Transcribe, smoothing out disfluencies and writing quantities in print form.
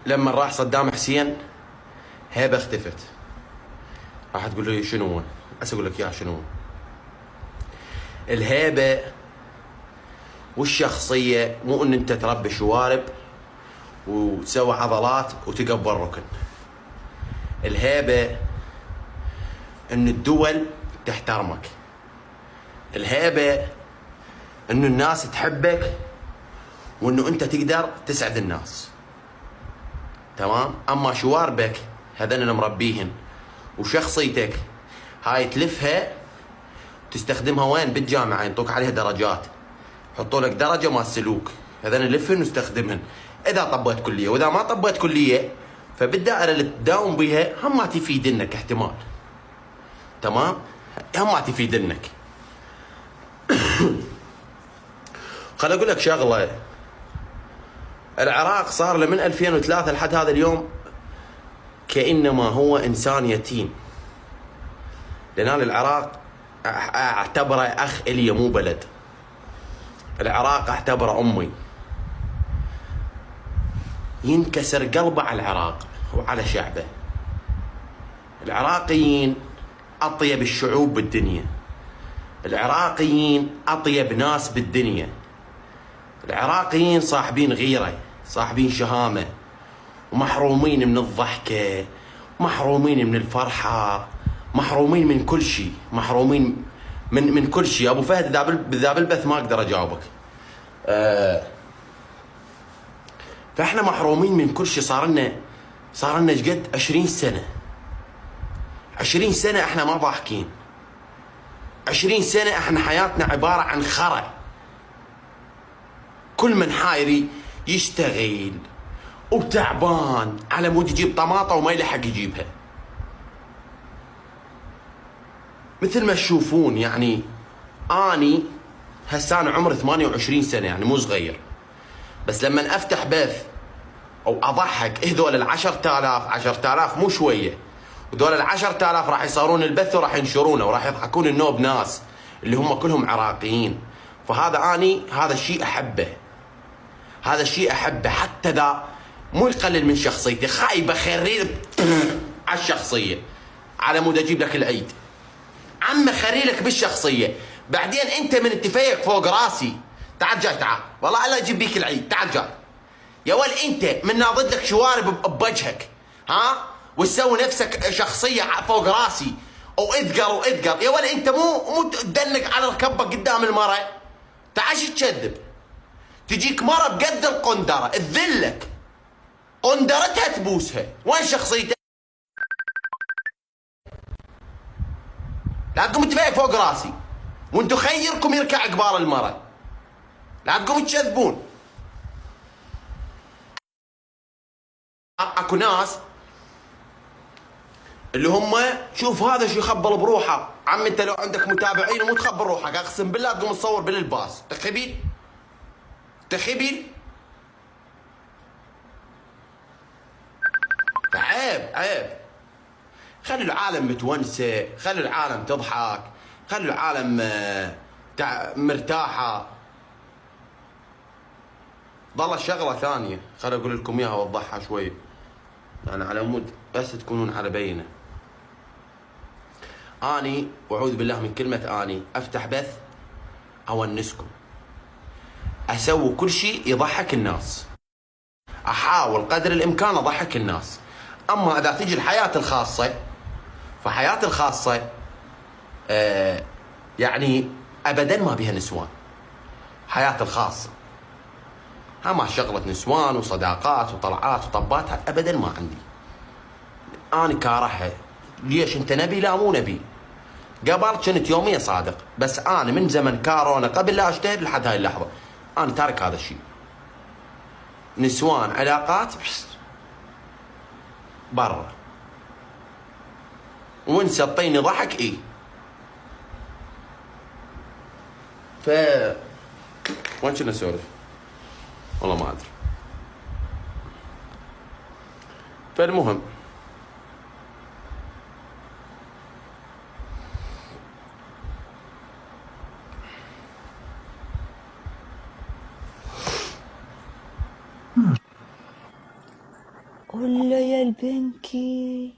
لما راح صدام حسين هيبه اختفت. راح تقول لي شنو؟ بس اقول لك يا شنو الهيبه والشخصيه. مو ان انت تربي شوارب وتسوي عضلات وتقبل ركن. الهيبه ان الدول تحترمك. الهيبه انه الناس تحبك وانه انت تقدر تسعد الناس. تمام؟ اما شواربك هذين مربيهن وشخصيتك هاي تلفها تستخدمها وين؟ بالجامعه ينطوك عليها درجات، يحطوا لك درجه مال سلوك. هذين لفهن واستخدمهن اذا طبيت كليه، واذا ما طبيت كليه فبالدائره اللي تداوم بها هم ما تفيدنك احتمال. تمام؟ هم ما تفيدنك. خل اقول لك شغله. العراق صار له من 2003 لحد هذا اليوم كانما هو انسان يتيم. لان انا العراق اعتبره اخ الي مو بلد. العراق اعتبره امي. ينكسر قلبه على العراق وعلى شعبه. العراقيين اطيب الشعوب بالدنيا. العراقيين اطيب ناس بالدنيا. العراقيين صاحبين غيره، صاحبين شهامه، ومحرومين من الضحكه، محرومين من الفرحه، محرومين من كل شيء، محرومين من كل شيء. ابو فهد اذا بالبث ما اقدر اجاوبك. فاحنا محرومين من كل شيء. صار لنا قد 20 سنه. 20 سنه احنا ما ضاحكين. 20 سنه احنا حياتنا عباره عن خرا. كل من حايري يشتغل وتعبان على مود يجيب طماطه وما يلحق يجيبها. مثل ما تشوفون يعني اني هسه انا عمري 28 سنه، يعني مو صغير. بس لما افتح بث او اضحك هذول ال 10,000 مو شويه، وذول ال 10,000 راح يصارون البث وراح ينشرونه وراح يضحكون النوب ناس اللي هم كلهم عراقيين. فهذا اني هذا الشيء احبه. هذا الشيء احبه حتى ذا مو يقلل من شخصيتي. خايبه خريل على الشخصيه على مود اجيب لك العيد. عم خريلك بالشخصيه. بعدين انت من تفيق فوق راسي. تعال جاي تعال، والله الا اجيب بيك العيد. تعال جاي يا ول. انت من ناضد لك شوارب بوجهك ها، وتسوي نفسك شخصيه فوق راسي واذقر يا ول. انت مو تدنق على ركبك قدام المرأة. تعال شو تكذب؟ تجيك مرة بقد القندره تذلك، قندرتها تبوسها. وين شخصيتك؟ لا تقوم تفيق فوق راسي وانتو خيركم يركع قبال المرأة. لا تقوم تكذبون. اكو ناس اللي هم شوف هذا شو يخبل بروحه. عم انت لو عندك متابعين ومو تخبل روحك اقسم بالله تقوم تصور باللباس. تخبيل عيب. خلوا العالم متونسه، خلوا العالم تضحك، خلوا العالم مرتاحه. ضل شغله ثانيه خل اقول لكم اياها واوضحها شوي، يعني على مود بس تكونون على بينه. اني واعوذ بالله من كلمه اني افتح بث اونسكم، اسوي كل شيء يضحك الناس، احاول قدر الامكان اضحك الناس. اما اذا تجي الحياه الخاصه فحياتي الخاصه يعني ابدا ما بها نسوان. حياتي الخاصه ما شغله نسوان وصداقات وطلعات وطبات ابدا ما عندي. انا كارهها. ليش؟ انت نبي؟ لا مو نبي. قبل كنت يوميا صادق، بس انا من زمن كورونا قبل لا اشتهر لحد هاي اللحظه انا تارك هذا الشيء. نسوان علاقات برا، وانسى الطيني ضحك اي. ف وين كنا نسولف؟ والله ما ادري. فالمهم قول له يا البنكي